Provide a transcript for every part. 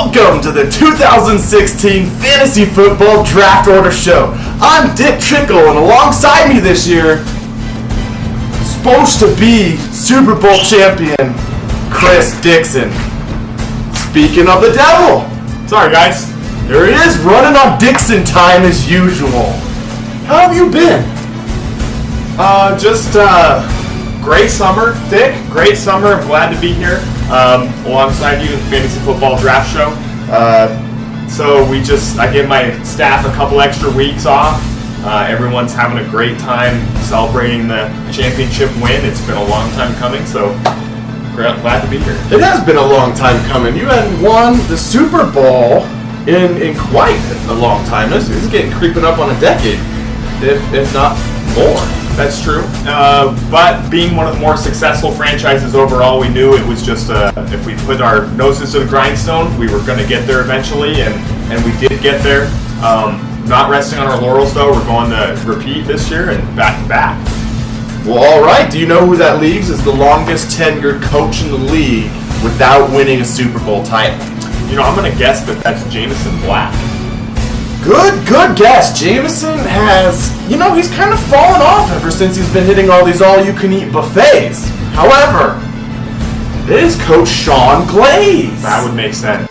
Welcome to the 2016 Fantasy Football Draft Order Show. I'm Dick Trickle, and alongside me this year, supposed to be Super Bowl champion, Chris Dixon. Speaking of the devil, sorry guys, there he is, running on Dixon time as usual. How have you been? Just great summer, Dick. Great summer. I'm glad to be here alongside you in the Fantasy Football Draft Show. So I give my staff a couple extra weeks off. Everyone's having a great time celebrating the championship win. It's been a long time coming, so glad to be here. It has been a long time coming. You hadn't won the Super Bowl in quite a long time. This is getting creeping up on a decade, if not more. That's true. But being one of the more successful franchises overall, we knew it was just if we put our noses to the grindstone, we were going to get there eventually, and we did get there. Not resting on our laurels, though. We're going to repeat this year and back to back. Well, all right. Do you know who that leaves as the longest tenured coach in the league without winning a Super Bowl title? You know, I'm going to guess that's Jameson Black. Good guess. Jameson has, he's kind of fallen off ever since he's been hitting all these all-you-can-eat buffets. However, it is Coach Sean Glaze. That would make sense.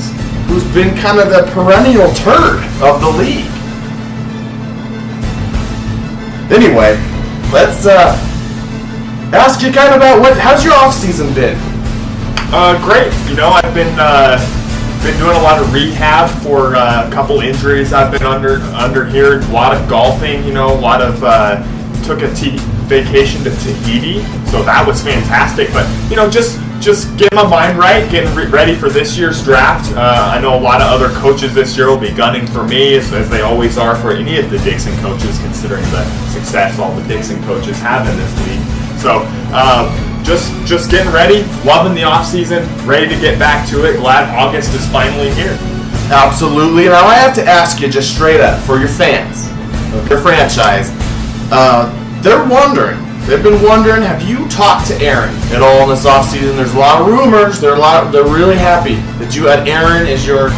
Who's been kind of the perennial turd of the league. Anyway, let's ask you kind of about how's your off-season been? Great. I've been doing a lot of rehab for a couple injuries I've been under here. A lot of golfing, took a vacation to Tahiti, so that was fantastic. But just getting my mind right, getting ready for this year's draft. I know a lot of other coaches this year will be gunning for me, as they always are for any of the Dixon coaches, considering the success all the Dixon coaches have in this league. So just getting ready, loving the off season, ready to get back to it. Glad August is finally here. Absolutely. Now I have to ask you just straight up, for your fans, your franchise, they've been wondering, have you talked to Aaron at all in this off season? There's a lot of rumors. They're really happy that you had Aaron as your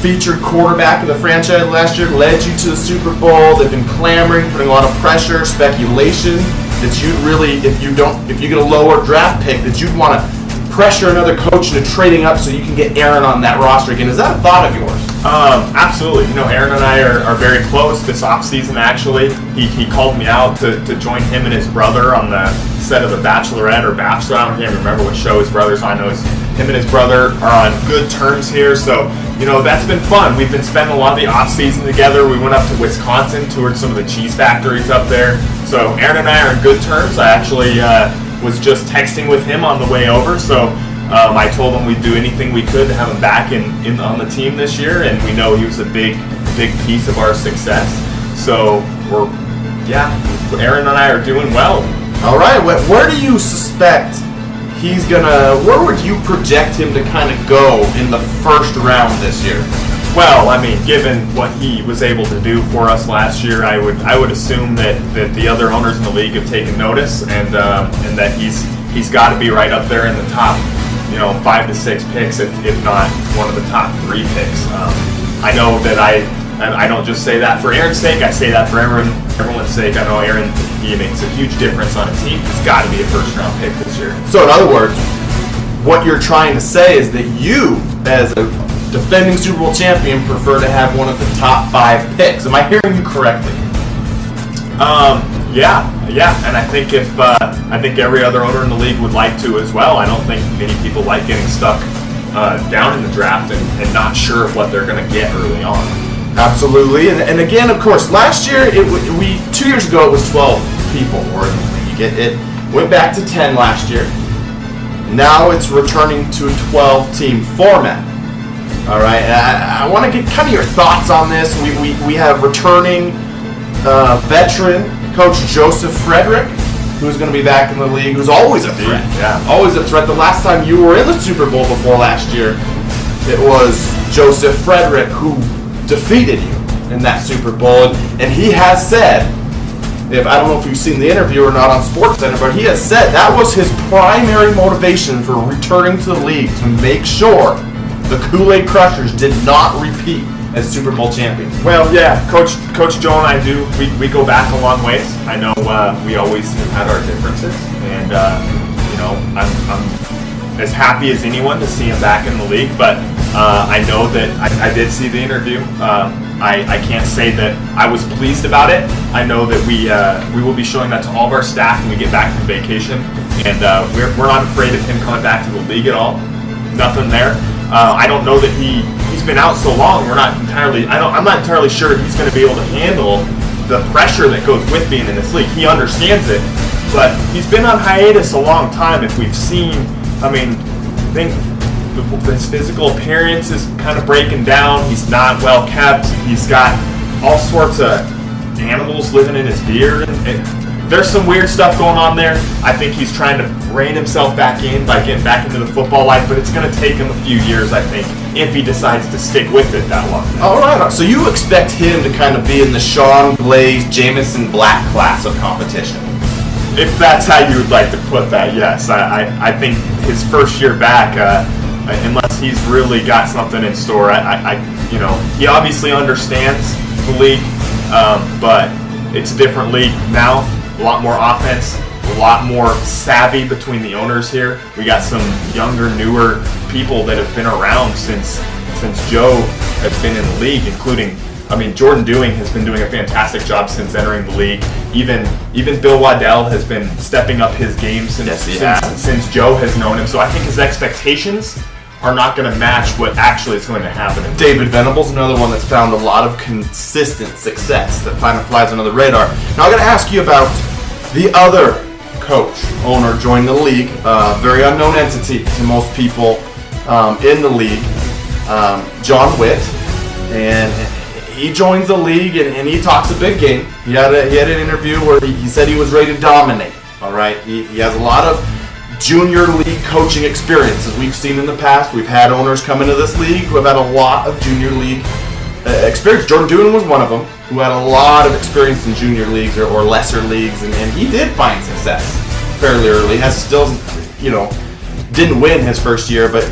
featured quarterback of the franchise last year, led you to the Super Bowl. They've been clamoring, putting a lot of pressure, speculation that you'd really, if you get a lower draft pick, that you'd want to pressure another coach into trading up so you can get Aaron on that roster again. Is that a thought of yours? Absolutely. Aaron and I are very close this offseason, actually. He called me out to join him and his brother on the set of The Bachelorette or Bachelor. I can't remember what show his brother's on. I know him and his brother are on good terms here, so that's been fun. We've been spending a lot of the off-season together. We went up to Wisconsin, toured some of the cheese factories up there. So Aaron and I are in good terms. I actually was just texting with him on the way over, so I told him we'd do anything we could to have him back on the team this year, and we know he was a big piece of our success. So Aaron and I are doing well. All right, where do you suspect where would you project him to kind of go in the first round this year? Well, given what he was able to do for us last year, I would assume that the other owners in the league have taken notice, and that he's got to be right up there in the top, 5 to 6 picks, if not one of the top 3 picks. I know that I don't just say that for Aaron's sake. I say that for everyone's sake. I know Aaron, he makes a huge difference on a team. He's got to be a first-round pick this year. So in other words, what you're trying to say is that you, as a defending Super Bowl champion, prefer to have one of the top 5 picks. Am I hearing you correctly? Yeah, and I think I think every other owner in the league would like to as well. I don't think many people like getting stuck down in the draft and not sure of what they're going to get early on. Absolutely, and again, of course, last year 2 years ago it was 12 people were in the league. It went back to 10 last year. Now it's returning to a 12-team format. All right, I want to get kind of your thoughts on this. We have returning veteran coach Joseph Frederick, who's going to be back in the league, who's always a threat. Yeah, always a threat. The last time you were in the Super Bowl before last year, it was Joseph Frederick who defeated you in that Super Bowl, and he has said, I don't know if you've seen the interview or not on SportsCenter, but he has said that was his primary motivation for returning to the league, to make sure the Kool-Aid Crushers did not repeat as Super Bowl champions. Well, yeah, Coach Joe and I do. We go back a long ways. I know we always have had our differences, and I'm as happy as anyone to see him back in the league. But I know that I did see the interview. I can't say that I was pleased about it. I know that we will be showing that to all of our staff when we get back from vacation, and we're not afraid of him coming back to the league at all. Nothing there. I don't know that he's been out so long. I'm not entirely sure he's going to be able to handle the pressure that goes with being in this league. He understands it, but he's been on hiatus a long time. If we've seen, his physical appearance is kind of breaking down. He's not well kept. He's got all sorts of animals living in his beard. There's some weird stuff going on there. I think he's trying to rein himself back in by getting back into the football life, but it's going to take him a few years, I think, if he decides to stick with it that long. All right. So you expect him to kind of be in the Sean Glaze, Jamison Black class of competition? If that's how you would like to put that, yes. I think his first year back, unless he's really got something in store, he obviously understands the league, but it's a different league now. A lot more offense, a lot more savvy between the owners here. We got some younger, newer people that have been around since Joe has been in the league, including, Jordan Dewing has been doing a fantastic job since entering the league. Even Bill Waddell has been stepping up his game since Joe has known him. So I think his expectations are not going to match what actually is going to happen. David Venables, another one that's found a lot of consistent success that kind of flies under the radar. Now I got to ask you about the other owner joined the league, very unknown entity to most people in the league, John Witt, and he joins the league and he talks a big game. He had an interview where he said he was ready to dominate. All right, he has a lot of junior league coaching experience, as we've seen in the past. We've had owners come into this league who have had a lot of junior league experience. Jordan Dewing was one of them, who had a lot of experience in junior leagues or lesser leagues, and he did find success fairly early. Didn't win his first year, but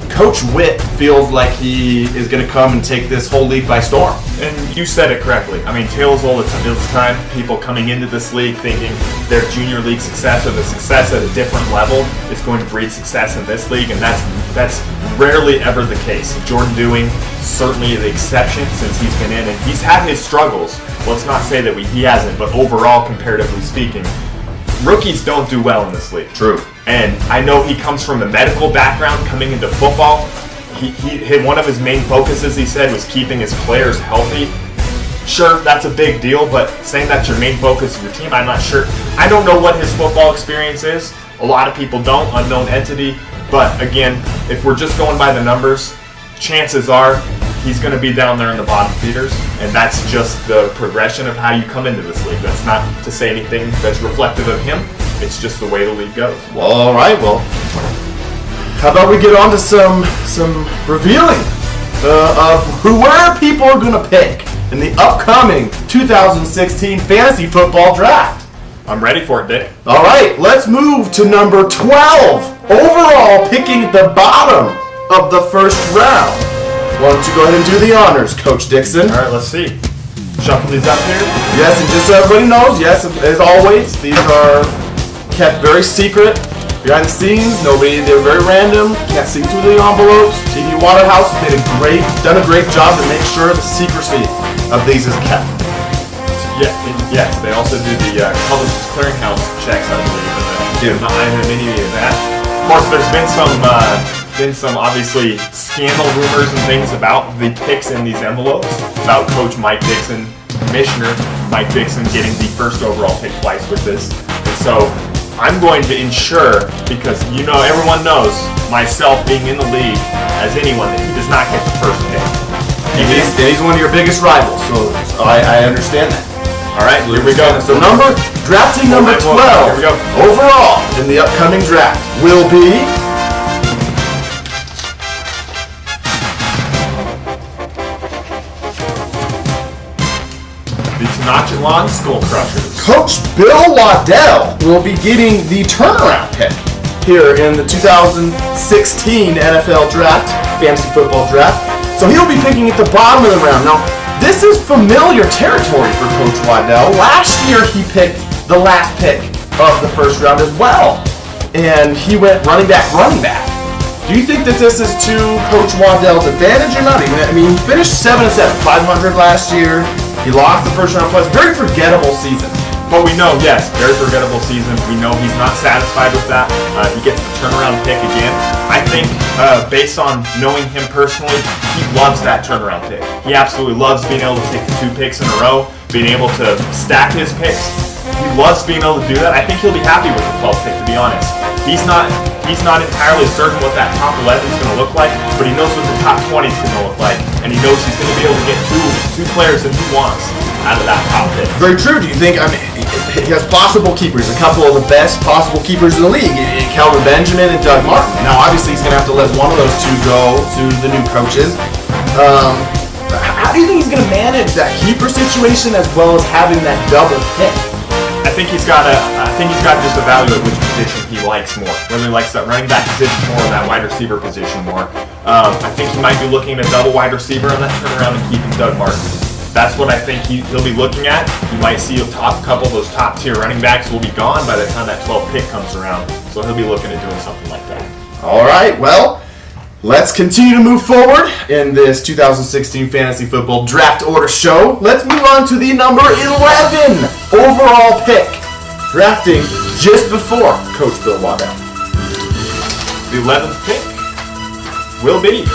Coach Witt feels like he is going to come and take this whole league by storm. And you said it correctly. Tales all the time, people coming into this league thinking their junior league success or the success at a different level is going to breed success in this league, and that's rarely ever the case. Jordan Dewing, certainly the exception since he's been in, and he's had his struggles. Let's not say that he hasn't, but overall, comparatively speaking, rookies don't do well in this league. True. And I know he comes from a medical background coming into football. One of his main focuses, he said, was keeping his players healthy. Sure, that's a big deal, but saying that's your main focus of your team, I'm not sure. I don't know what his football experience is. A lot of people don't, unknown entity. But again, if we're just going by the numbers, chances are he's going to be down there in the bottom feeders, and that's just the progression of how you come into this league. That's not to say anything that's reflective of him. It's just the way the league goes. Well, all right. Well, how about we get on to some revealing of where people are going to pick in the upcoming 2016 fantasy football draft. I'm ready for it, Dick. All right, let's move to number 12 overall, picking at the bottom of the first round. Why don't you go ahead and do the honors, Coach Dixon? All right, let's see. Shuffle these up here. Yes, and just so everybody knows, yes, as always, these are kept very secret, behind the scenes. They're very random. Can't see through the envelopes. TV Waterhouse has done a great job to make sure the secrecy of these is kept. Yes, they also do the Publishers Clearinghouse checks, I believe, and not many of that. Of course, there's been some obviously scandal rumors and things about the picks in these envelopes, about Coach Mike Dixon, Commissioner Mike Dixon getting the first overall pick twice with this. And so I'm going to ensure, because everyone knows, myself being in the league as anyone, that he does not get the first pick. He's one of your biggest rivals, so I understand that. All right, here we go. So drafting number 12 here we go. overall in the upcoming draft will be the Tenachitlan Skull Crushers. Coach Bill Waddell will be getting the turnaround pick. here in the 2016 NFL draft, fantasy football draft. So he'll be picking at the bottom of the round. Now, this is familiar territory for Coach Waddell. Last year he picked the last pick of the first round as well. And he went running back. Do you think that this is to Coach Waddell's advantage or not? I mean, he finished 7-7, 500 last year. He lost the first round plus. Very forgettable season. But we know, yes, very forgettable season. We know he's not satisfied with that. He gets the turnaround pick again. I think, based on knowing him personally, he loves that turnaround pick. He absolutely loves being able to take the 2 picks in a row, being able to stack his picks. He loves being able to do that. I think he'll be happy with the 12th pick, to be honest. He's not entirely certain what that top 11 is going to look like, but he knows what the top 20 is going to look like, and he knows he's going to be able to get two players that he wants out of that top pick. Very true. Do you think, he has possible keepers, a couple of the best possible keepers in the league, Kelvin Benjamin and Doug Martin. Now, obviously, he's going to have to let one of those two go to the new coaches. How do you think he's going to manage that keeper situation as well as having that double pick? I think he's got to just evaluate which position he likes more. Whether he likes that running back position more or that wide receiver position more. I think he might be looking at a double wide receiver on that turnaround and keeping Doug Martin. That's what I think he'll be looking at. You might see a couple of those top tier running backs will be gone by the time that 12th pick comes around. So he'll be looking at doing something like that. All right, well, let's continue to move forward in this 2016 Fantasy Football Draft Order Show. Let's move on to the number 11 overall pick, drafting just before Coach Bill Waddell. The 11th pick will be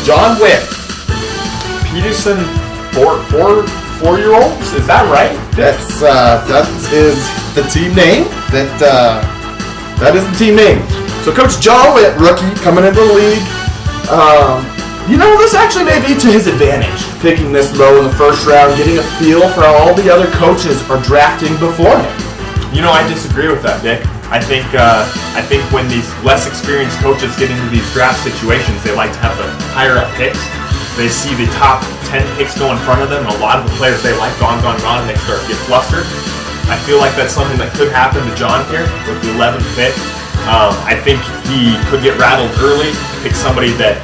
John Witt. Peterson, four-year-olds. Is that right? That is the team name. That is the team name. So Coach John Witt, rookie, coming into the league. This actually may be to his advantage, picking this low in the first round, getting a feel for how all the other coaches are drafting before him. I disagree with that, Dick. I think when these less experienced coaches get into these draft situations, they like to have the higher up picks. They see the top 10 picks go in front of them, and a lot of the players they like gone, and they start to get flustered. I feel like that's something that could happen to John here with the 11th pick. I think he could get rattled early, pick somebody that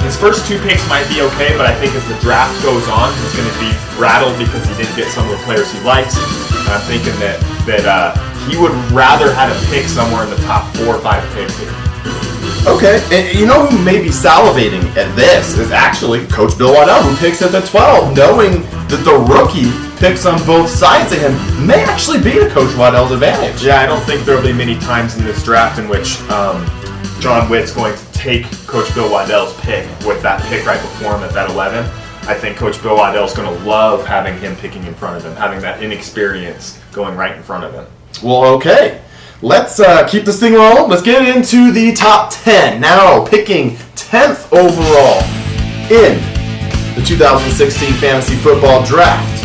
his first 2 picks might be okay, but I think as the draft goes on, he's going to be rattled because he didn't get some of the players he likes. And I'm thinking that he would rather have a pick somewhere in the top 4 or 5 picks here. Okay, and you know who may be salivating at this is actually Coach Bill Waddell, who picks at the 12, knowing that the rookie picks on both sides of him may actually be to Coach Waddell's advantage. Yeah, I don't think there will be many times in this draft in which John Witt's going to take Coach Bill Waddell's pick with that pick right before him at that 11. I think Coach Bill Waddell's going to love having him picking in front of him, having that inexperience going right in front of him. Well, okay. Let's keep this thing rolling. Let's get into the top 10. Now, picking 10th overall in the 2016 Fantasy Football Draft.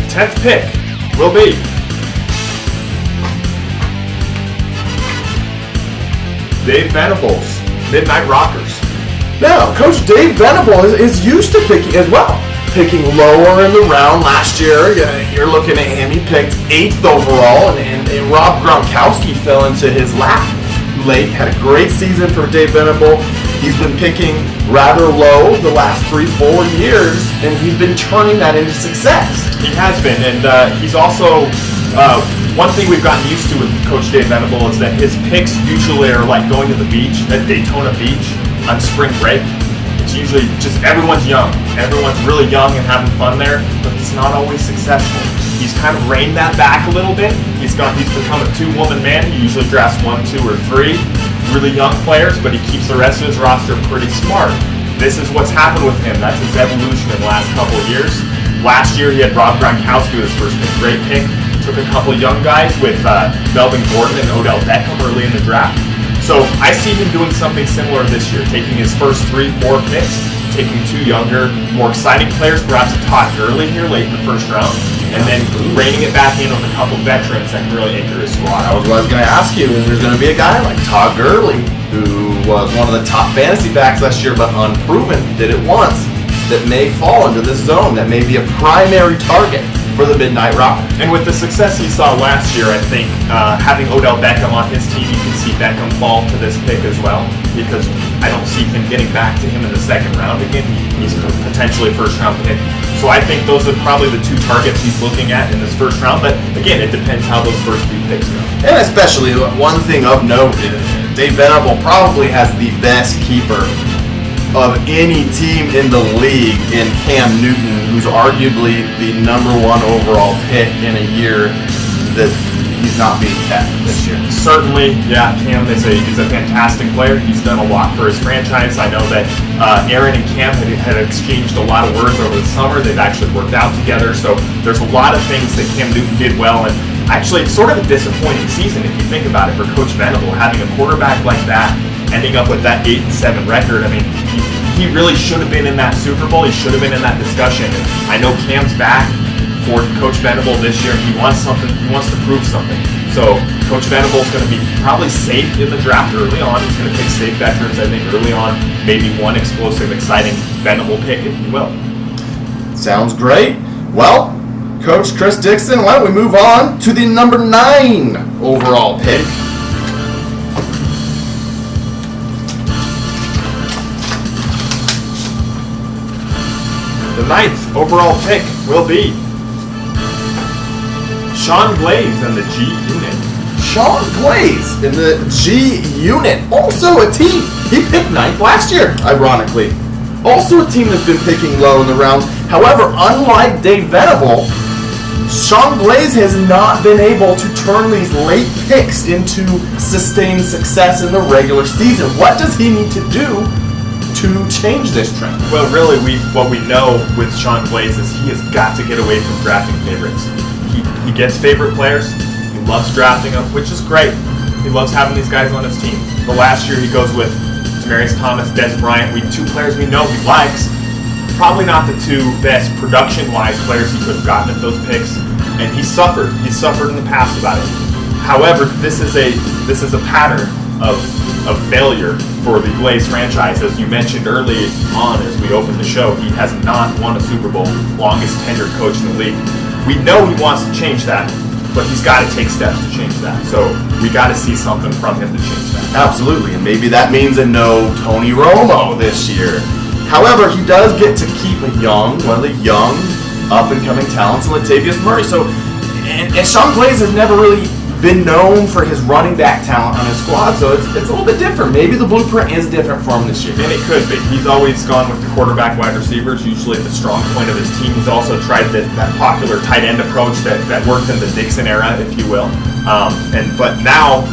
Tenth pick will be Dave Venables, Midnight Rockers. Now, Coach Dave Venable is used to picking as well. Picking lower in the round last year. You're looking at him. He picked 8th overall, and Rob Gronkowski fell into his lap late. Had a great season for Dave Venable. He's been picking rather low the last 3-4 years, and he's been turning that into success. He has been, and he's also one thing we've gotten used to with Coach Dave Venable is that his picks usually are like going to the beach at Daytona Beach on spring break. It's usually just everyone's young. Everyone's really young and having fun there, but it's not always successful. He's kind of reined that back a little bit. He's become a 2-woman man. He usually drafts 1, 2, or 3 really young players, but he keeps the rest of his roster pretty smart. This is what's happened with him. That's his evolution in the last couple of years. Last year he had Rob Gronkowski with his first pick. Great pick. Took a couple of young guys with Melvin Gordon and Odell Beckham early in the draft. So I see him doing something similar this year, taking his first 3-4 picks, taking 2 younger, more exciting players, perhaps Todd Gurley here late in the first round, and then reining it back in with a couple veterans that can really anchor his squad. That was what I was going to ask you. Is there's going to be a guy like Todd Gurley, who was one of the top fantasy backs last year, but unproven, did it once. that may fall into this zone, that may be a primary target for the Midnight Rockers. And with the success he saw last year, I think having Odell Beckham on his team, you can see Beckham fall to this pick as well, because I don't see him getting back to him in the second round again. He's potentially a first-round pick. So I think those are probably the two targets he's looking at in this first round. But again, it depends how those first few picks go. And especially one thing of note is Dave Venable probably has the best keeper of any team in the league in Cam Newton, who's arguably the number 1 overall pick in a year that he's not being kept this year. Certainly, yeah, Cam is he's a fantastic player. He's done a lot for his franchise. I know that Aaron and Cam had exchanged a lot of words over the summer. They've actually worked out together, so there's a lot of things that Cam Newton did well. And actually, it's sort of a disappointing season if you think about it for Coach Venable, having a quarterback like that, ending up with that 8-7 record. I mean, he really should have been in that Super Bowl. He should have been in that discussion. And I know Cam's back for Coach Venable this year. He wants something. He wants to prove something. So Coach Venable is going to be probably safe in the draft early on. He's going to pick safe veterans, I think, early on. Maybe one explosive, exciting Venable pick, if you will. Sounds great. Well, Coach Chris Dixon, why don't we move on to the number 9 overall pick. The 9th overall pick will be Sean Glaze and the G Unit. Sean Glaze in the G Unit, also a team. He picked 9th last year, ironically. Also a team that's been picking low in the rounds. However, unlike Dave Venable, Sean Glaze has not been able to turn these late picks into sustained success in the regular season. What does he need to do to change this trend? Well, really, what we know with Sean Glaze is he has got to get away from drafting favorites. He gets favorite players. He loves drafting them, which is great. He loves having these guys on his team. But last year he goes with Demaryius Thomas, Dez Bryant. Two players we know he likes. Probably not the two best production-wise players he could have gotten at those picks, and he suffered. He's suffered in the past about it. However, this is a pattern of failure for the Glaze franchise. As you mentioned early on as we opened the show, he has not won a Super Bowl, longest tenured coach in the league. We know he wants to change that, but he's got to take steps to change that. So we got to see something from him to change that. Absolutely, and maybe that means a no Tony Romo this year. However, he does get to keep one of the young, up-and-coming talents in Latavius Murray. So, and Sean Glaze has never really been known for his running back talent on his squad, so it's a little bit different. Maybe the blueprint is different for him this year. And it could be. He's always gone with the quarterback wide receivers, usually the strong point of his team. He's also tried that popular tight end approach that worked in the Dixon era, if you will. But now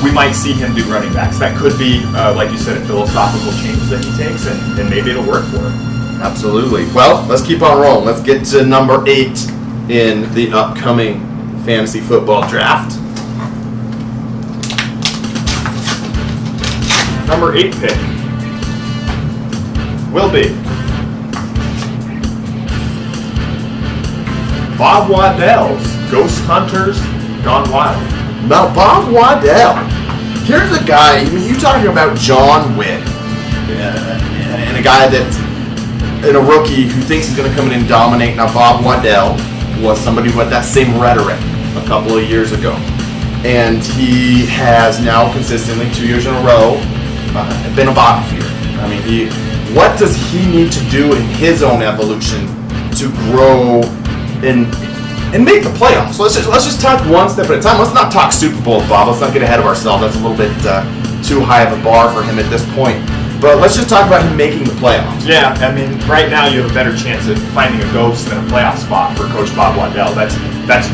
we might see him do running backs. That could be, like you said, a philosophical change that he takes, and maybe it'll work for him. Absolutely. Well, let's keep on rolling. Let's get to number 8 in the upcoming fantasy football draft. Number 8 pick will be Bob Waddell's Ghost Hunters Gone Wild. Now, Bob Waddell, here's a guy, you're talking about John Witt, and a guy and a rookie who thinks he's going to come in and dominate. Now, Bob Waddell was somebody with that same rhetoric a couple of years ago. And he has now consistently, 2 years in a row, been a bottom feeder. I mean, what does he need to do in his own evolution to grow and make the playoffs? Let's just talk one step at a time. Let's not talk Super Bowl, Bob. Let's not get ahead of ourselves. That's a little bit too high of a bar for him at this point. But let's just talk about him making the playoffs. Yeah, I mean, right now you have a better chance of finding a ghost than a playoff spot for Coach Bob Waddell. That's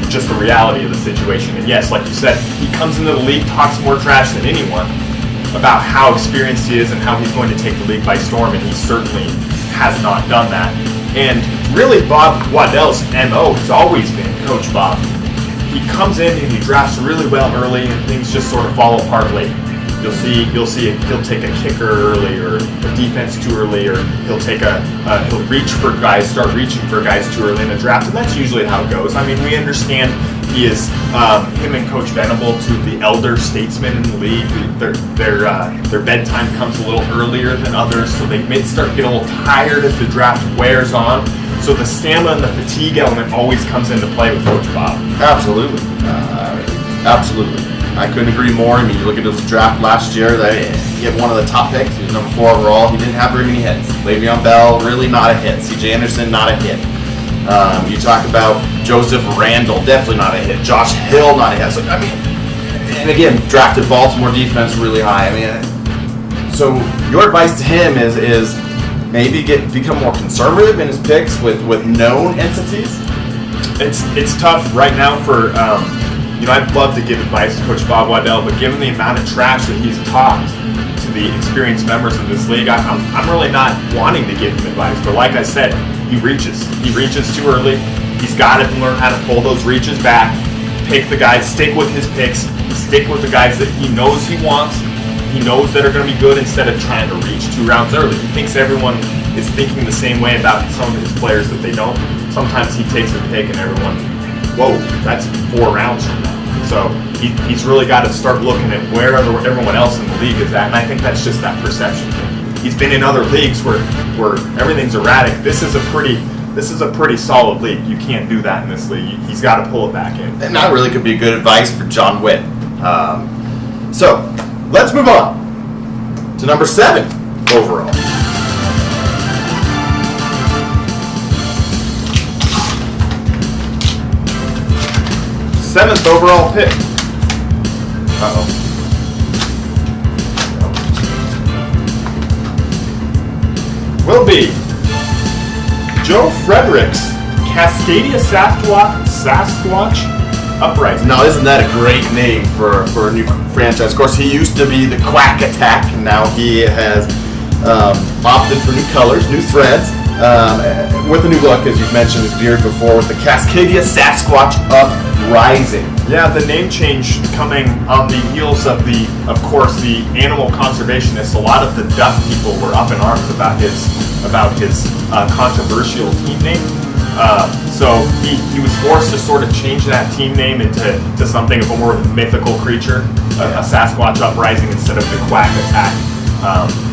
just the reality of the situation. And yes, like you said, he comes into the league, talks more trash than anyone about how experienced he is and how he's going to take the league by storm, and he certainly has not done that. And really, Bob Waddell's MO has always been Coach Bob. He comes in and he drafts really well early, and things just sort of fall apart late. You'll see he'll take a kicker early, or a defense too early, or he'll reach for guys, start reaching for guys too early in the draft, and that's usually how it goes. I mean, we understand He is him and Coach Venable, two of the elder statesmen in the league. Their bedtime comes a little earlier than others, so they may start getting a little tired as the draft wears on. So the stamina and the fatigue element always comes into play with Coach Bob. Absolutely. Absolutely. I couldn't agree more. I mean, you look at his draft last year, he had one of the top picks. He was number 4 overall. He didn't have very many hits. Le'Veon Bell, really not a hit. C.J. Anderson, not a hit. You talk about Joseph Randall, definitely not a hit. Josh Hill, not a hit. So, I mean, and again, drafted Baltimore defense really high. I mean, so your advice to him is maybe become more conservative in his picks with known entities? It's tough right now for, I'd love to give advice to Coach Bob Waddell, but given the amount of trash that he's talked to the experienced members of this league, I'm really not wanting to give him advice. But like I said, he reaches too early. He's got to learn how to pull those reaches back, pick the guys, stick with his picks, stick with the guys that he knows he wants, he knows that are going to be good, instead of trying to reach 2 rounds early. He thinks everyone is thinking the same way about some of his players that they don't. Sometimes he takes a pick and everyone, whoa, that's 4 rounds from now. So he's really got to start looking at where everyone else in the league is at, and I think that's just that perception thing. He's been in other leagues where everything's erratic. This is a pretty solid league. You can't do that in this league. He's got to pull it back in. And that really could be good advice for John Witt. So let's move on to number 7 overall. Seventh overall pick. Will be Joe Fredericks, Cascadia Sasquatch Uprising. Now, isn't that a great name for a new franchise? Of course, he used to be the Quack Attack, and now he has opted for new colors, new threads, with a new look, as you've mentioned his beard before, with the Cascadia Sasquatch Uprising. Yeah, the name change coming on the heels of course, the animal conservationists. A lot of the duck people were up in arms about his controversial team name. So he was forced to sort of change that team name into something of a more mythical creature, a Sasquatch Uprising instead of the Quack Attack.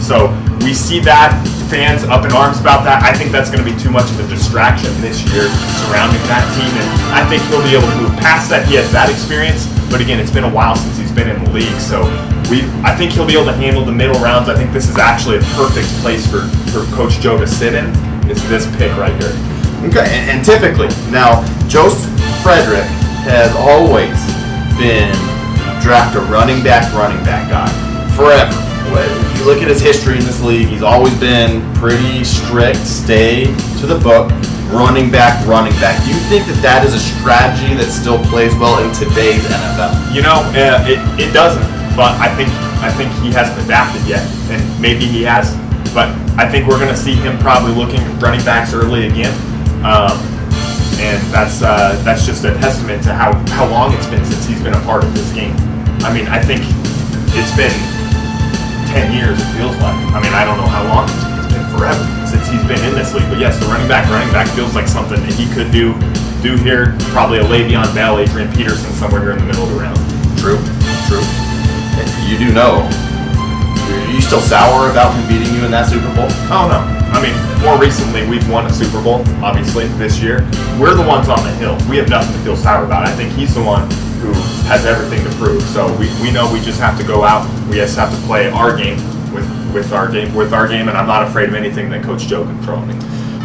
So we see that, fans up in arms about that. I think that's going to be too much of a distraction this year surrounding that team, and I think he'll be able to move past that. He has that experience, but again, it's been a while since he's been in the league, so I think he'll be able to handle the middle rounds. I think this is actually a perfect place for Coach Joe to sit in, is this pick right here. Okay, and typically, now, Joe Frederick has always been draft a running back guy, forever. If you look at his history in this league, he's always been pretty strict, stay to the book, running back. Do you think that is a strategy that still plays well in today's NFL? It doesn't, but I think he hasn't adapted yet, and maybe he has, but I think we're going to see him probably looking at running backs early again, and that's just a testament to how long it's been since he's been a part of this game. I mean, I think it's been 10 years, it feels like. I mean, I don't know how long it's been, forever since he's been in this league. But yes, the running back feels like something that he could do here. Probably a Le'Veon Bell, Adrian Peterson, somewhere here in the middle of the round. True. And you do know, are you still sour about him beating you in that Super Bowl? Oh, no. I mean, more recently, we've won a Super Bowl, obviously, this year. We're the ones on the hill. We have nothing to feel sour about. I think he's the one who has everything to prove. So we know we just have to go out. We just have to play our game with our game, and I'm not afraid of anything that Coach Joe can throw at me.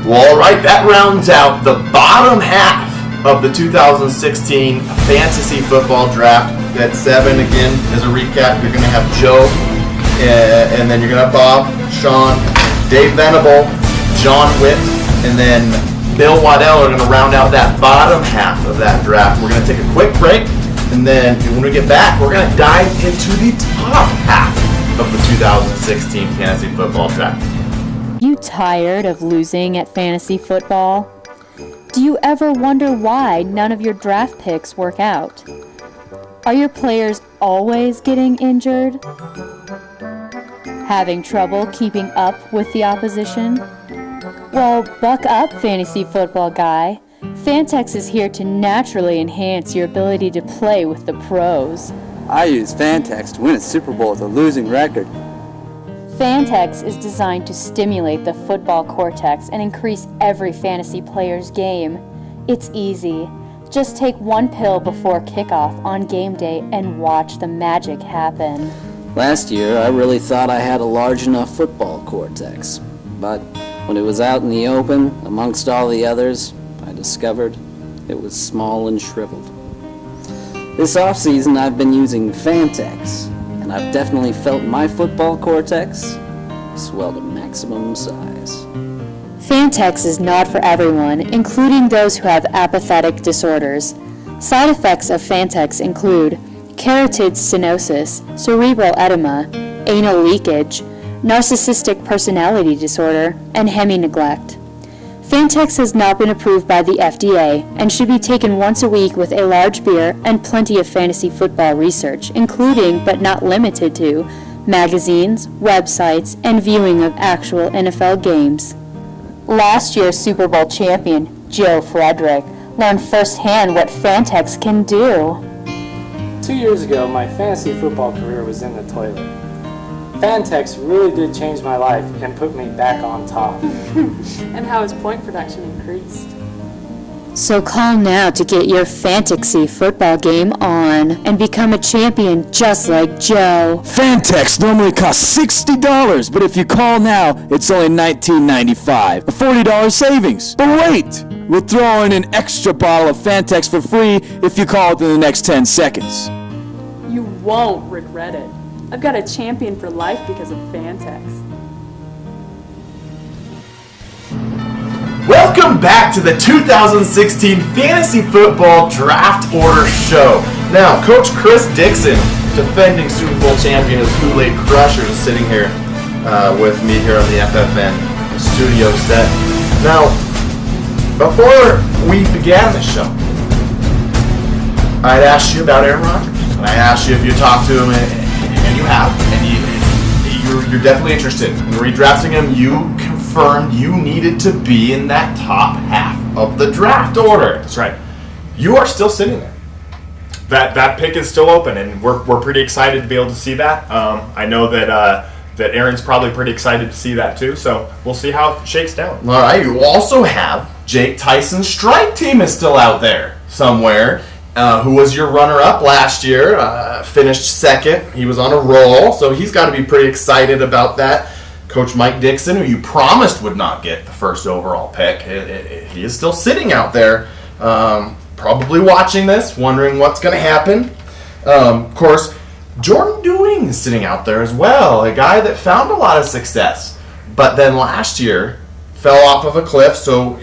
Well, all right, that rounds out the bottom half of the 2016 fantasy football draft. At 7, again, as a recap, you're going to have Joe, and then you're going to have Bob, Sean, Dave Venable, John Witt, and then Bill Waddell are going to round out that bottom half of that draft. We're going to take a quick break, and then when we get back, we're going to dive into the top half of the 2016 fantasy football draft. You tired of losing at fantasy football? Do you ever wonder why none of your draft picks work out? Are your players always getting injured? Having trouble keeping up with the opposition? Well, buck up, fantasy football guy. Fantex is here to naturally enhance your ability to play with the pros. I used Fantex to win a Super Bowl with a losing record. Fantex is designed to stimulate the football cortex and increase every fantasy player's game. It's easy. Just take one pill before kickoff on game day and watch the magic happen. Last year, I really thought I had a large enough football cortex. But when it was out in the open, amongst all the others, I discovered it was small and shriveled. This off-season, I've been using Fantex, and I've definitely felt my football cortex swell to maximum size. Fantex is not for everyone, including those who have apathetic disorders. Side effects of Fantex include carotid stenosis, cerebral edema, anal leakage, narcissistic personality disorder, and hemi-neglect. Fantex has not been approved by the FDA and should be taken once a week with a large beer and plenty of fantasy football research, including but not limited to magazines, websites, and viewing of actual NFL games. Last year's Super Bowl champion, Joe Frederick, learned firsthand what Fantex can do. 2 years ago, my fantasy football career was in the toilet. Fantex really did change my life and put me back on top. And how has point production increased? So call now to get your fantasy football game on and become a champion just like Joe. Fantex normally costs $60, but if you call now, it's only $19.95, a $40 savings. But wait, we'll throw in an extra bottle of Fantex for free if you call within the next 10 seconds. You won't regret it. I've got a champion for life because of Fantex. Welcome back to the 2016 Fantasy Football Draft Order Show. Now, Coach Chris Dixon, defending Super Bowl champion of Kool-Aid Crushers, is sitting here with me here on the FFN studio set. Now, before we began the show, I'd asked you about Aaron Rodgers. And I asked you if you talked to him, and you have, and you're definitely interested in redrafting him. You confirmed you needed to be in that top half of the draft order. That's right. You are still sitting there. That pick is still open, and we're pretty excited to be able to see that. I know that Aaron's probably pretty excited to see that too. So we'll see how it shakes down. All right. You also have Jake Tyson's strike team is still out there somewhere. Who was your runner-up last year? Finished second. He was on a roll, so he's got to be pretty excited about that. Coach Mike Dixon, who you promised would not get the first overall pick, he is still sitting out there, probably watching this, wondering what's going to happen. Of course, Jordan Dewing is sitting out there as well, a guy that found a lot of success, but then last year fell off of a cliff, so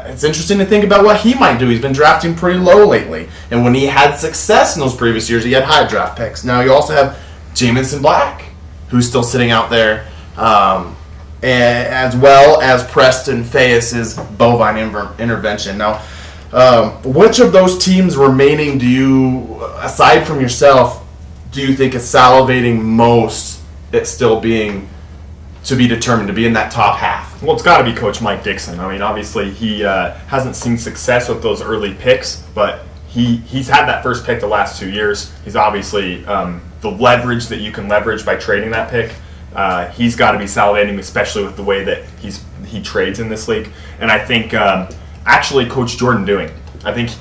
it's interesting to think about what he might do. He's been drafting pretty low lately, and when he had success in those previous years, he had high draft picks. Now you also have Jamison Black, who's still sitting out there, as well as Preston Fayes' bovine intervention. Now, which of those teams remaining do you, aside from yourself, do you think is salivating most at still being to be determined to be in that top half? Well, it's got to be Coach Mike Dixon. I mean, obviously he hasn't seen success with those early picks, but he's had that first pick the last 2 years. He's obviously the leverage that you can leverage by trading that pick. He's got to be salivating, especially with the way that he trades in this league. And I think actually Coach Jordan Dewing, I think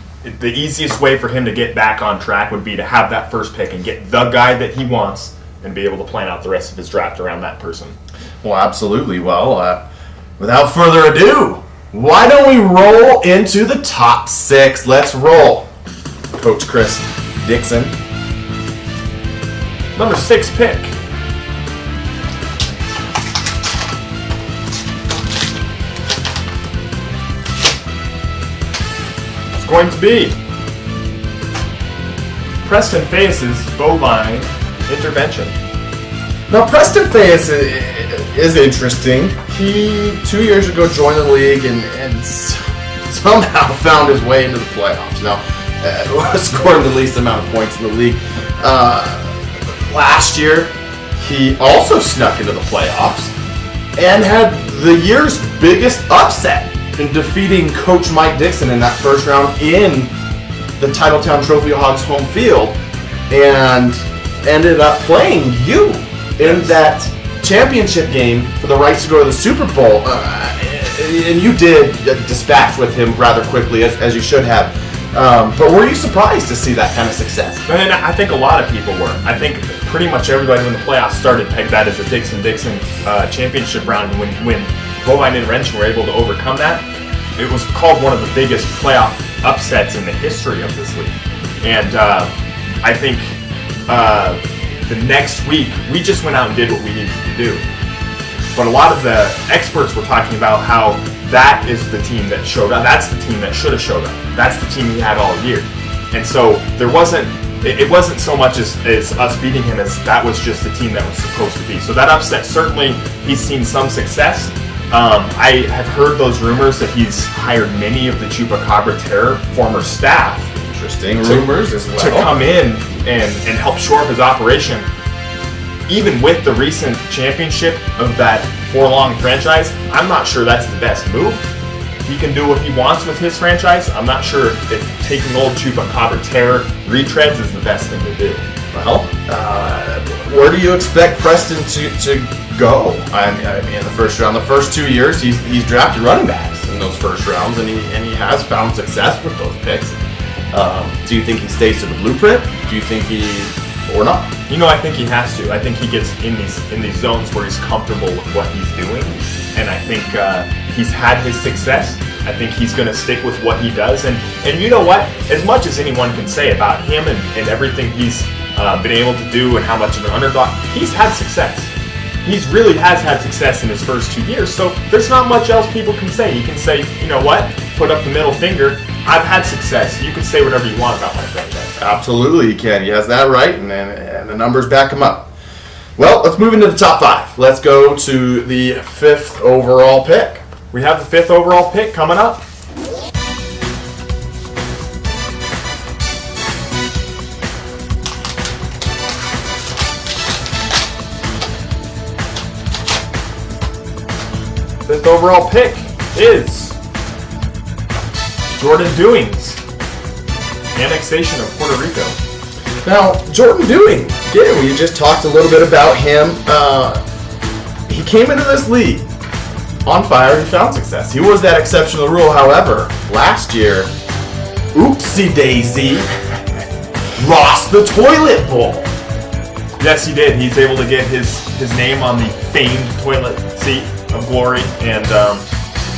the easiest way for him to get back on track would be to have that first pick and get the guy that he wants and be able to plan out the rest of his draft around that person. Well, absolutely. Well, without further ado, why don't we roll into the top six? Let's roll. Coach Chris Dixon. Number 6 pick. It's going to be Preston Fayes' bovine intervention. Now, Preston Fayes is interesting. He, 2 years ago, joined the league and somehow found his way into the playoffs. Now, scoring the least amount of points in the league. Last year, he also snuck into the playoffs and had the year's biggest upset in defeating Coach Mike Dixon in that first round in the Titletown Trophy Hogs home field, and ended up playing you in that championship game for the rights to go to the Super Bowl. And you did dispatch with him rather quickly, as you should have. But were you surprised to see that kind of success? And I think a lot of people were. I think pretty much everybody when the playoffs started pegged that as a Dixon championship round. When Bovine and Wrench were able to overcome that, it was called one of the biggest playoff upsets in the history of this league. And I think the next week, we just went out and did what we needed to do. But a lot of the experts were talking about how that is the team that showed up. That's the team that should have showed up. That's the team we had all year. And so it wasn't so much as us beating him as that was just the team that was supposed to be. So that upset, certainly he's seen some success. I have heard those rumors that he's hired many of the Chupacabra Terror former staff. Interesting rumors as well. To come in and help shore up his operation. Even with the recent championship of that 4-long franchise, I'm not sure that's the best move. He can do what he wants with his franchise. I'm not sure if taking old Chupacabra Terror retreads is the best thing to do. Well, where do you expect Preston to go? I mean, in the first round, the first 2 years, he's drafted running backs in those first rounds, and he has found success with those picks. Do you think he stays to the blueprint? Do you think or not? I think he has to. I think he gets in these zones where he's comfortable with what he's doing, and I think he's had his success. I think he's going to stick with what he does, and you know what? As much as anyone can say about him and everything he's been able to do and how much of an underdog, he's had success. He really has had success in his first 2 years, so there's not much else people can say. You can say, you know what? Put up the middle finger. I've had success. You can say whatever you want about my franchise. Absolutely, he can. He has that right, and the numbers back him up. Well, let's move into the top 5. Let's go to the 5th overall pick. We have the 5th overall pick coming up. Fifth overall pick is Jordan Doings, annexation of Puerto Rico. Now, Jordan Dewing, again, we just talked a little bit about him. He came into this league on fire and found success. He was that exception to the rule. However, last year, oopsie daisy, lost the toilet bowl. Yes, he did. He's able to get his name on the famed toilet seat of glory, and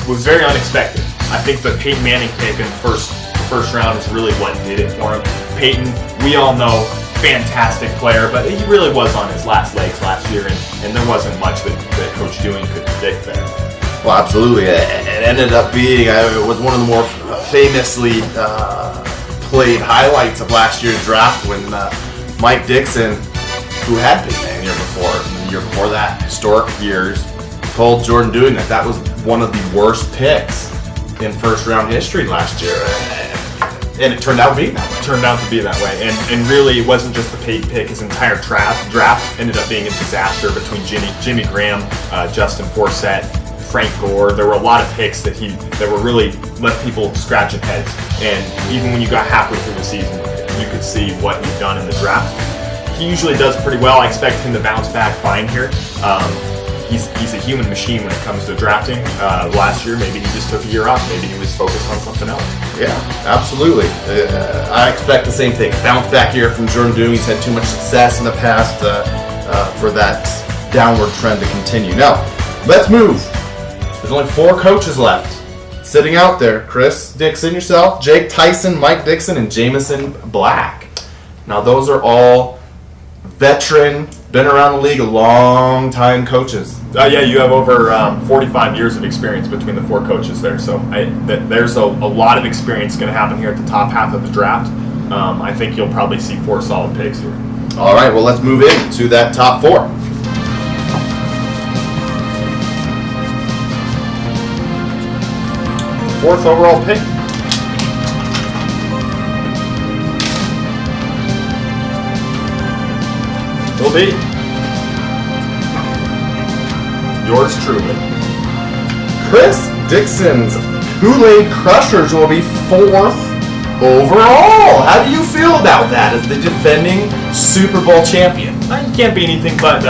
was very unexpected. I think the Peyton Manning pick in the first round is really what did it for him. Peyton, we all know, fantastic player, but he really was on his last legs last year, and there wasn't much that Coach Dewing could predict there. Well, absolutely. It ended up being, it was one of the more famously played highlights of last year's draft when Mike Dixon, who had Peyton Manning the year before that, historic years, told Jordan Dewing that was one of the worst picks in first round history last year. And it turned out to be that way. It turned out to be that way. And really, it wasn't just the Peyton pick. His entire draft ended up being a disaster between Jimmy Graham, Justin Forsett, Frank Gore. There were a lot of picks that were really left people scratching heads. And even when you got halfway through the season, you could see what he'd done in the draft. He usually does pretty well. I expect him to bounce back fine here. He's a human machine when it comes to drafting. Last year, maybe he just took a year off. Maybe he was focused on something else. Yeah, absolutely. I expect the same thing. Bounce back here from Jordan Dewing. He's had too much success in the past for that downward trend to continue. Now, let's move. There's only 4 coaches left sitting out there. Chris Dixon, yourself, Jake Tyson, Mike Dixon, and Jameson Black. Now, those are all veteran, been around the league a long time coaches. Yeah, you have over 45 years of experience between the 4 coaches there. So there's a lot of experience going to happen here at the top half of the draft. I think you'll probably see 4 solid picks here. All right, well, let's move into that top 4. Fourth overall pick. Will be yours truly. Chris Dixon's Kool-Aid Crushers will be 4th overall. How do you feel about that as the defending Super Bowl champion? You can't be anything but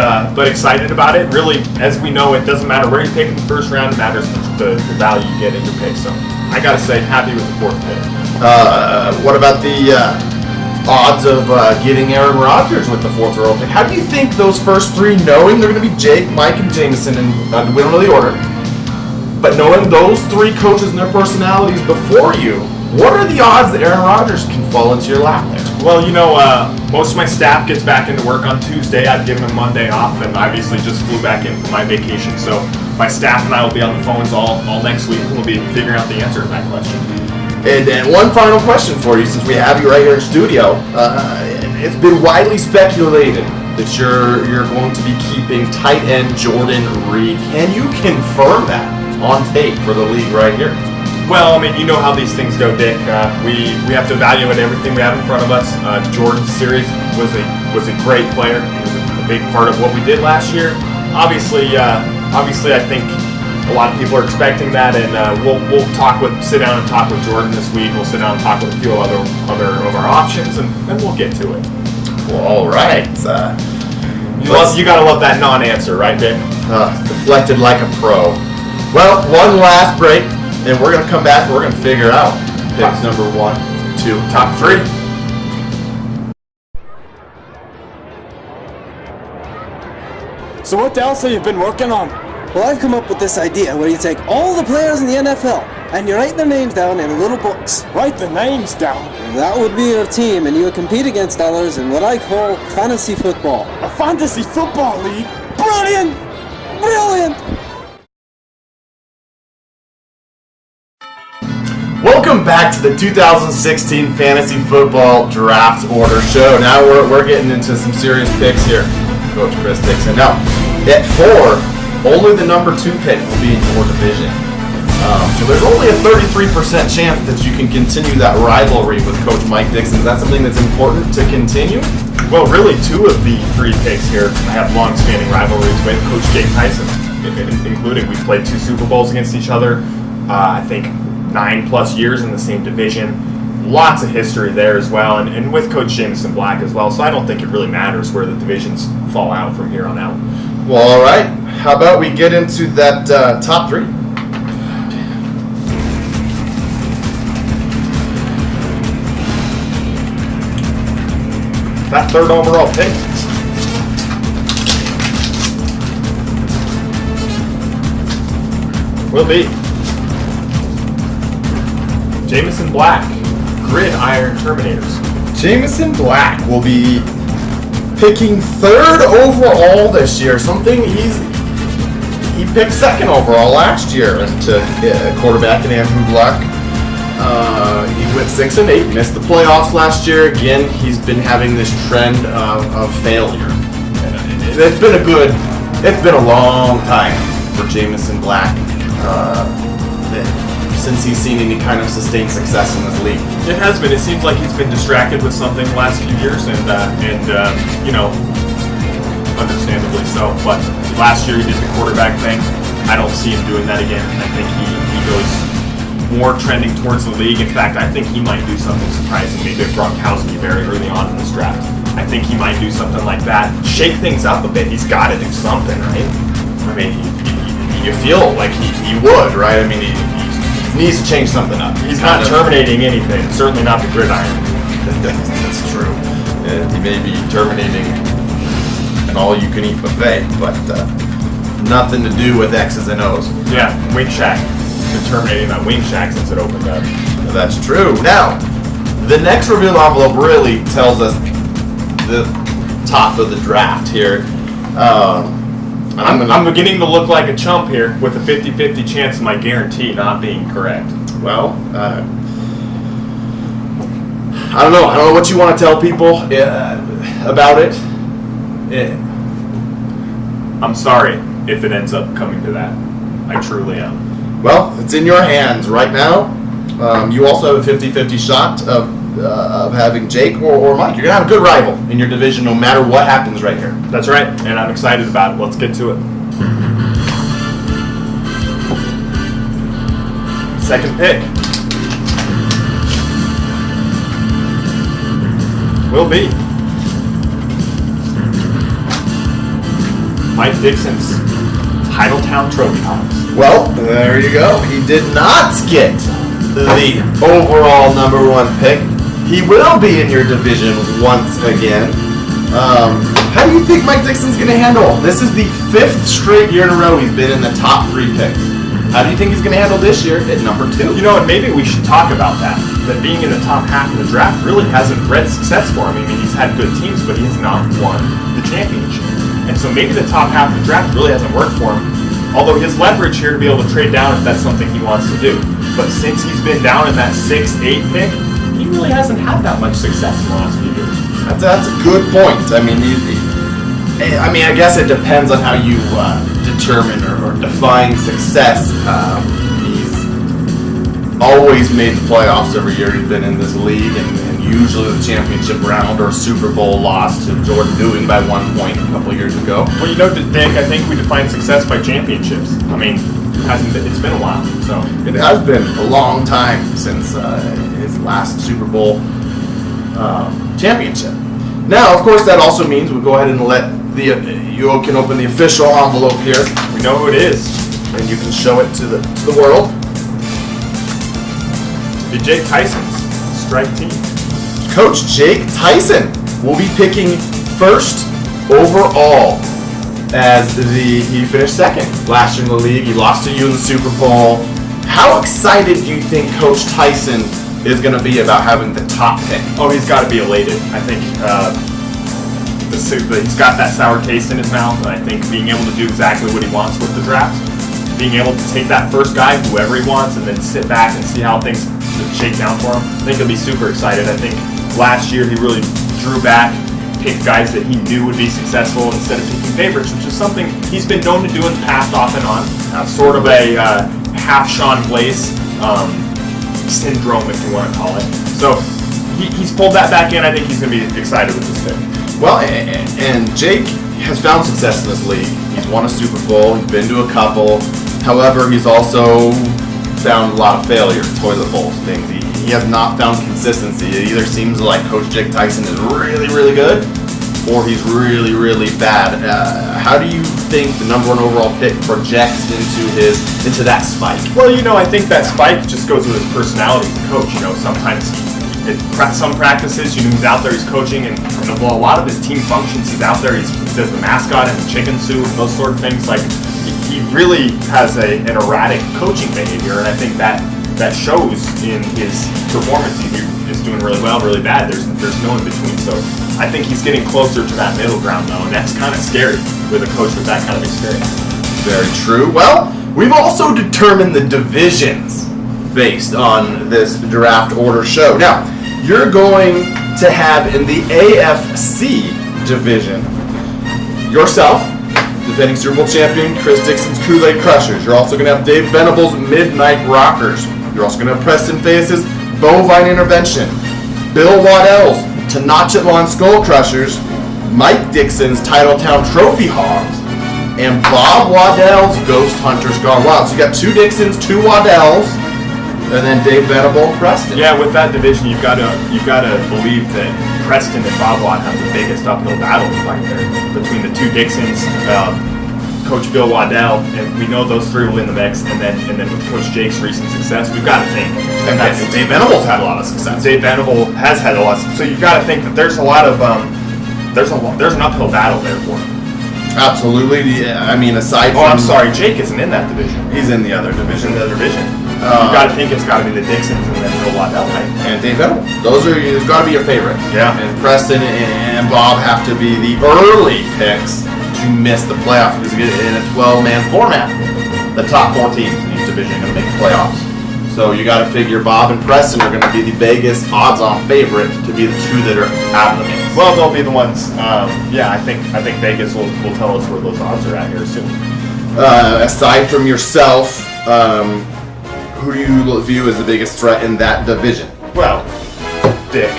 excited about it. Really, as we know, it doesn't matter where you pick in the first round. It matters the value you get in your pick. So I gotta say, happy with the 4th pick. What about the odds of getting Aaron Rodgers with the 4th overall pick? How do you think those first 3, knowing they're going to be Jake, Mike, and Jameson, and we don't know the order, but knowing those 3 coaches and their personalities before you, what are the odds that Aaron Rodgers can fall into your lap there? Well, most of my staff gets back into work on Tuesday. I've given them Monday off, and obviously just flew back in from my vacation. So my staff and I will be on the phones all next week, and we'll be figuring out the answer to that question. And one final question for you, since we have you right here in studio. It's been widely speculated that you're going to be keeping tight end Jordan Reed. Can you confirm that on tape for the league right here? Well, I mean, you know how these things go, Dick. We have to evaluate everything we have in front of us. Jordan's series was a great player. He was a big part of what we did last year. Obviously, I think a lot of people are expecting that, and we'll sit down and talk with Jordan this week. We'll sit down and talk with a few other of our options, and we'll get to it. Well, all right. You gotta love that non-answer, right, Dick? Deflected like a pro. Well, one last break. And we're going to come back and we're going to figure out picks number 1, 2, top 3. So what else have you been working on? Well, I've come up with this idea where you take all the players in the NFL and you write their names down in little books. Write the names down. That would be your team, and you would compete against others in what I call fantasy football. A fantasy football league? Brilliant! Brilliant! Welcome back to the 2016 Fantasy Football Draft Order Show. Now we're getting into some serious picks here, Coach Chris Dixon. Now, at 4, only the number 2 pick will be in your division. So there's only a 33% chance that you can continue that rivalry with Coach Mike Dixon. Is that something that's important to continue? Well, really, 2 of the 3 picks here I have long-standing rivalries with Coach Jake Tyson, including we played 2 Super Bowls against each other. I think 9+ years in the same division. Lots of history there as well, and with Coach Jameson Black as well. So I don't think it really matters where the divisions fall out from here on out. Well, all right. How about we get into that top 3? That 3rd overall pick will be Jameson Black, Gridiron Terminators. Jameson Black will be picking 3rd overall this year. Something he picked 2nd overall last year into quarterback in Andrew Luck. He went 6-8, missed the playoffs last year. Again, he's been having this trend of failure. It's been a long time for Jameson Black since he's seen any kind of sustained success in this league. It has been. It seems like he's been distracted with something the last few years, and understandably so. But last year he did the quarterback thing. I don't see him doing that again. I think he goes more trending towards the league. In fact, I think he might do something surprising. Maybe Gronkowski very early on in this draft. I think he might do something like that. Shake things up a bit. He's got to do something, right? I mean, you feel like he would, right? I mean, he needs to change something up. He's not terminating anything. Certainly not the gridiron. That's true. He may be terminating an all-you-can-eat buffet, but nothing to do with X's and O's. Yeah, Wing Shack. Been terminating that Wing Shack since it opened up. That's true. Now, the next reveal envelope really tells us the top of the draft here. I'm beginning to look like a chump here with a 50-50 chance of my guarantee not being correct. Well, I don't know. I don't know what you want to tell people about it. I'm sorry if it ends up coming to that. I truly am. Well, it's in your hands right now. You also have a 50-50 shot of having Jake or Mike. You're going to have a good rival in your division no matter what happens right here. That's right, and I'm excited about it. Let's get to it. Second pick will be Mike Dixon's Titletown Trophy Hogs. Well, there you go. He did not get the overall #1 pick. He will be in your division once again. How do you think Mike Dixon's going to handle? This is the 5th straight year in a row he's been in the top 3 picks. How do you think he's going to handle this year at #2? You know, and maybe we should talk about that. That being in the top half of the draft really hasn't bred success for him. I mean, he's had good teams, but he has not won the championship. And so maybe the top half of the draft really hasn't worked for him. Although his leverage here to be able to trade down if that's something he wants to do. But since he's been down in that 6-8 pick, he really hasn't had that much success in the last few years. That's a good point. I mean, I guess it depends on how you determine or define success. He's always made the playoffs every year he's been in this league, and usually the championship round or Super Bowl loss to Jordan Ewing by 1 point a couple years ago. Well, you know, Dick, I think we define success by championships. I mean, it's been a while. So it has been a long time since his last Super Bowl championship. Now, of course, that also means we'll go ahead and let you can open the official envelope here. We know who it is. And you can show it to the world. Be Jake Tyson's strike team. Coach Jake Tyson will be picking first overall as he finished second last year in the league. He lost to you in the Super Bowl. How excited do you think Coach Tyson is going to be about having the top pick? Oh, he's got to be elated. I think he's got that sour taste in his mouth, and I think being able to do exactly what he wants with the draft, being able to take that first guy, whoever he wants, and then sit back and see how things shake down for him, I think he'll be super excited. I think last year he really drew back, picked guys that he knew would be successful instead of picking favorites, which is something he's been known to do in the past off and on. Sort of a half Sean Blaise syndrome, if you want to call it. So he's pulled that back in. I think he's going to be excited with this pick. Well, and Jake has found success in this league. He's won a Super Bowl. He's been to a couple. However, he's also found a lot of failure, toilet bowls, things. He has not found consistency. It either seems like Coach Jake Tyson is really, really good, or he's really, really bad. How do you think the #1 overall pick projects into that spike? Well, you know, I think that spike just goes with his personality as a coach. You know, sometimes some practices, you know, he's out there, he's coaching, and well, a lot of his team functions, he's out there, he does the mascot and the chicken soup, those sort of things. Like, he really has an erratic coaching behavior, and I think that shows in his performance. He is doing really well, really bad. There's no in between. So I think he's getting closer to that middle ground, though, and that's kind of scary with a coach with that kind of experience. Very true. Well, we've also determined the divisions based on this draft order show. Now, you're going to have in the AFC division yourself, defending Super Bowl champion Chris Dixon's Kool-Aid Crushers. You're also going to have Dave Venable's Midnight Rockers. You're also going to have Preston Faye's Bovine Intervention, Bill Waddell's Tenachetlawn Skull Crushers, Mike Dixon's Titletown Trophy Hogs, and Bob Waddell's Ghost Hunters Gone Wild. So you got 2 Dixons, 2 Waddells, and then Dave Venable and Preston. Yeah, with that division, you've got to believe that Preston and Bob Watt have the biggest uphill battle right there between the 2 Dixons, Coach Bill Waddell, and we know those 3 will win the mix. And then with Coach Jake's recent success, we've got to think. And Dave Venable's had a lot of success. Dave Venable has had a lot. So you've got to think that there's a lot of there's an uphill battle there for him. Absolutely. Yeah, I mean, aside from... Oh, I'm sorry, Jake isn't in that division. He's in the other division. You've got to think it's got to be the Dixons and then Bill Waddell, right? And Dave Venable. There's got to be your favorite. Yeah. And Preston and Bob have to be the early picks to miss the playoffs because in a 12-man format, the top 4 teams in each division are going to make the playoffs. So you got to figure Bob and Preston are going to be the Vegas odds-on favorite to be the 2 that are out of the mix. Well, they'll be the ones. I think Vegas will tell us where those odds are at here soon. Aside from yourself, who do you view as the biggest threat in that division? Well, Dick,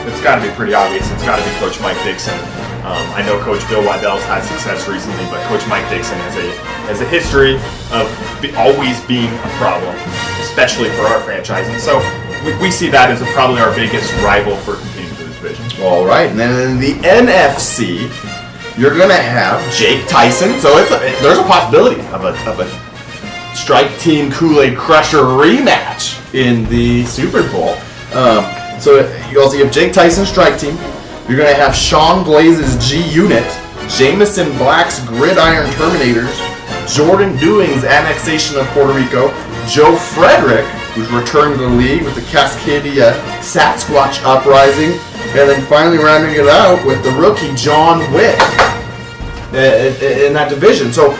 it's got to be pretty obvious. It's got to be Coach Mike Dixon. I know Coach Bill Waddell's had success recently, but Coach Mike Dixon has a history of always being a problem, especially for our franchise. And so we see that as probably our biggest rival for competing for this division. All right, and then in the NFC, you're gonna have Jake Tyson. So there's a possibility of a Strike Team Kool-Aid Crusher rematch in the Super Bowl. So you also have Jake Tyson Strike Team. You're gonna have Sean Glaze's G Unit, Jameson Black's Gridiron Terminators, Jordan Dewing's annexation of Puerto Rico, Joe Frederick, who's returned to the league with the Cascadia Sasquatch Uprising, and then finally rounding it out with the rookie John Witt in that division. So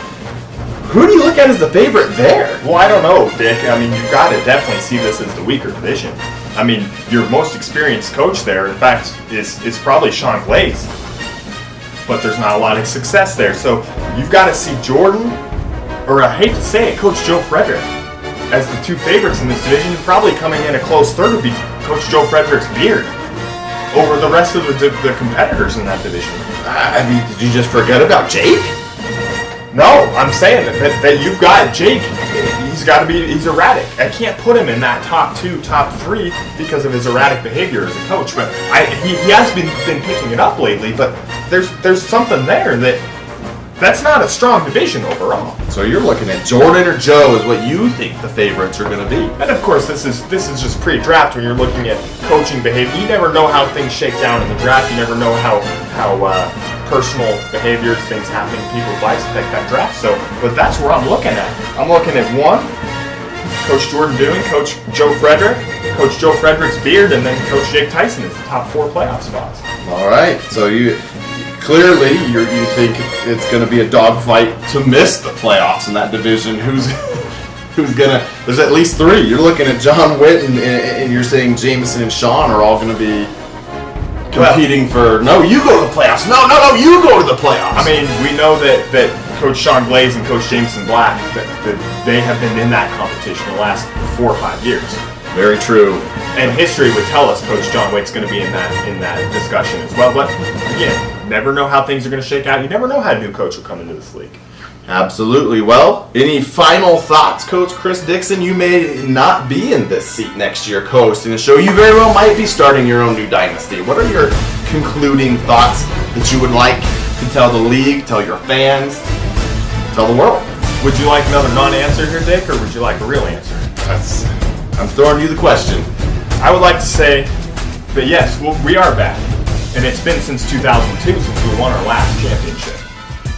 who do you look at as the favorite there? Well, I don't know, Dick. I mean, you've got to definitely see this as the weaker division. I mean, your most experienced coach there, in fact, is probably Sean Glaze. But there's not a lot of success there. So you've got to see Jordan, or I hate to say it, Coach Joe Frederick, as the two favorites in this division. And probably coming in a close third would be Coach Joe Frederick's beard over the rest of the competitors in that division. I mean, did you just forget about Jake? No, I'm saying that you've got Jake. He's erratic. I can't put him in that top 2, top 3 because of his erratic behavior as a coach. But he has been picking it up lately. But there's something there that's not a strong division overall. So you're looking at Jordan or Joe is what you think the favorites are going to be. And of course, this is just pre-draft when you're looking at coaching behavior. You never know how things shake down in the draft. You never know how personal behaviors, things happening in people's lives affect that draft. But that's where I'm looking at. I'm looking at 1, Coach Jordan Dewing, Coach Joe Frederick, Coach Joe Frederick's beard, and then Coach Jake Tyson is the top 4 playoff spots. All right, so you think it's going to be a dogfight to miss the playoffs in that division. Who's gonna? There's at least 3. You're looking at John Witt, and you're saying Jameson and Sean are all going to be competing for. No, you go to the playoffs. No, you go to the playoffs. I mean, we know that Coach Sean Glaze and Coach Jameson Black that they have been in that competition the last 4 or 5 years. Very true. And history would tell us Coach John Witt's going to be in that discussion as well. But again, never know how things are going to shake out. You never know how a new coach will come into this league. Absolutely. Well, any final thoughts, Coach Chris Dixon? You may not be in this seat next year hosting the show. You very well might be starting your own new dynasty. What are your concluding thoughts that you would like to tell the league, tell your fans, tell the world? Would you like another non-answer here, Dick, or would you like a real answer? I'm throwing you the question. I would like to say that yes, we are back. And it's been since 2002 since we won our last championship.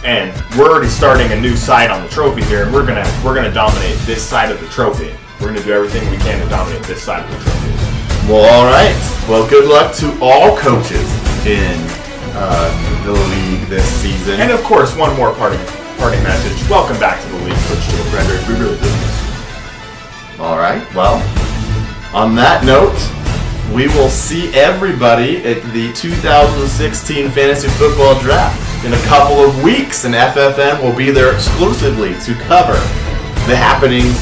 And we're already starting a new side on the trophy here, and we're gonna dominate this side of the trophy. We're gonna do everything we can to dominate this side of the trophy. Well, all right. Well, good luck to all coaches in the league this season. And of course, one more parting message. Welcome back to the league, Coach Joe Frederick. We really do this. All right. Well, on that note, we will see everybody at the 2016 Fantasy Football Draft in a couple of weeks, and FFN will be there exclusively to cover the happenings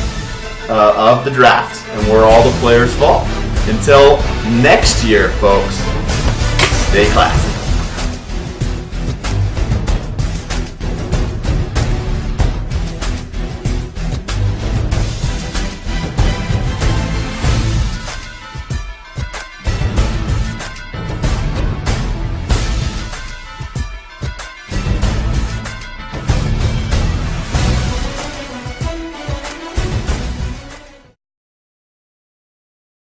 of the draft and where all the players fall. Until next year, folks, stay classy.